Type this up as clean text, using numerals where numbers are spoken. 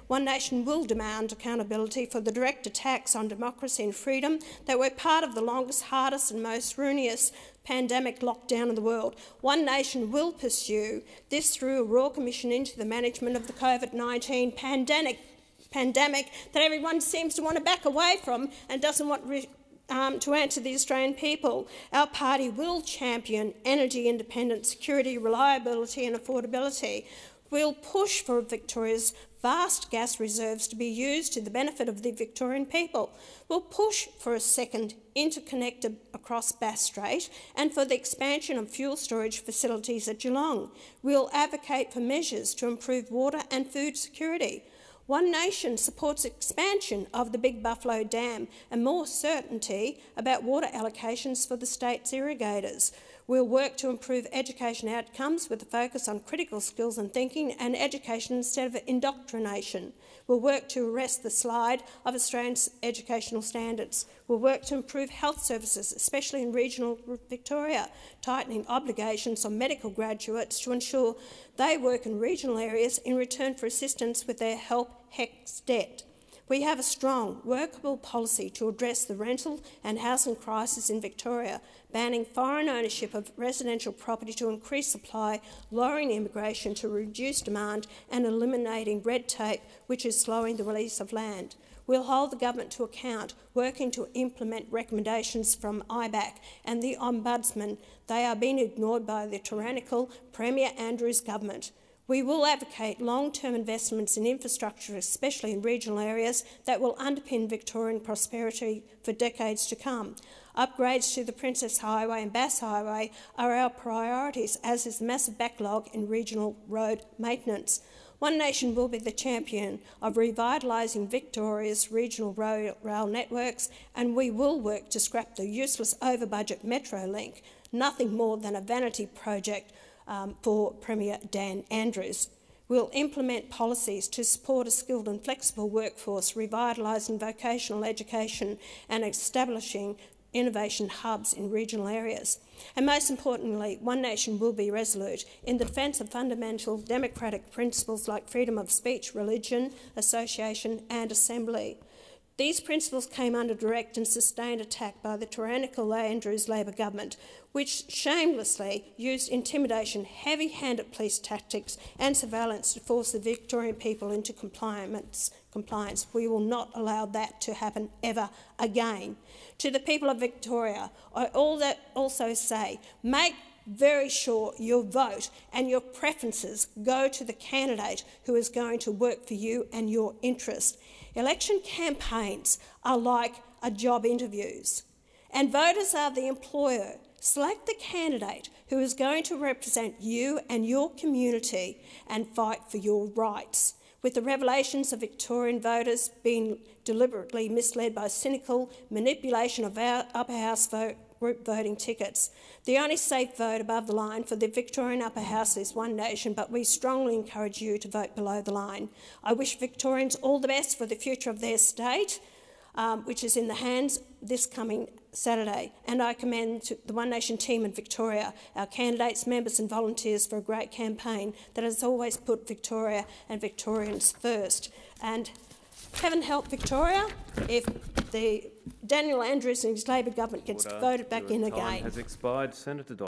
One Nation will demand accountability for the direct attacks on democracy and freedom that were part of the longest, hardest and most ruinous pandemic lockdown in the world. One Nation will pursue this through a Royal Commission into the management of the COVID-19 pandemic that everyone seems to want to back away from and doesn't want to answer the Australian people. Our party will champion energy independence, security, reliability and affordability. We'll push for Victoria's vast gas reserves to be used to the benefit of the Victorian people. We'll push for a second interconnector across Bass Strait and for the expansion of fuel storage facilities at Geelong. We'll advocate for measures to improve water and food security. One Nation supports expansion of the Big Buffalo Dam and more certainty about water allocations for the state's irrigators. We'll work to improve education outcomes with a focus on critical skills and thinking and education instead of indoctrination. We'll work to arrest the slide of Australian educational standards. We'll work to improve health services, especially in regional Victoria, tightening obligations on medical graduates to ensure they work in regional areas in return for assistance with their HECS debt. We have a strong, workable policy to address the rental and housing crisis in Victoria, banning foreign ownership of residential property to increase supply, lowering immigration to reduce demand and eliminating red tape, which is slowing the release of land. We'll hold the government to account, working to implement recommendations from IBAC and the Ombudsman. They are being ignored by the tyrannical Premier Andrews government. We will advocate long-term investments in infrastructure, especially in regional areas, that will underpin Victorian prosperity for decades to come. Upgrades to the Princess Highway and Bass Highway are our priorities, as is the massive backlog in regional road maintenance. One Nation will be the champion of revitalising Victoria's regional rail networks, and we will work to scrap the useless over-budget Metrolink, nothing more than a vanity project for Premier Dan Andrews. We'll implement policies to support a skilled and flexible workforce, revitalising vocational education and establishing innovation hubs in regional areas. And most importantly, One Nation will be resolute in the defence of fundamental democratic principles like freedom of speech, religion, association and assembly. These principles came under direct and sustained attack by the tyrannical Andrews Labor government, which shamelessly used intimidation, heavy-handed police tactics and surveillance to force the Victorian people into compliance. We will not allow that to happen ever again. To the people of Victoria, I also say, make very sure your vote and your preferences go to the candidate who is going to work for you and your interest. Election campaigns are like job interviews, and voters are the employer. Select the candidate who is going to represent you and your community and fight for your rights. With the revelations of Victorian voters being deliberately misled by cynical manipulation of our upper house group voting tickets, the only safe vote above the line for the Victorian upper house is One Nation, but we strongly encourage you to vote below the line. I wish Victorians all the best for the future of their state, which is in the hands this coming Saturday, and I commend the One Nation team in Victoria, our candidates, members and volunteers for a great campaign that has always put Victoria and Victorians first. And heaven help Victoria if the Daniel Andrews and his Labor government gets voted back in again. Time has expired. Senator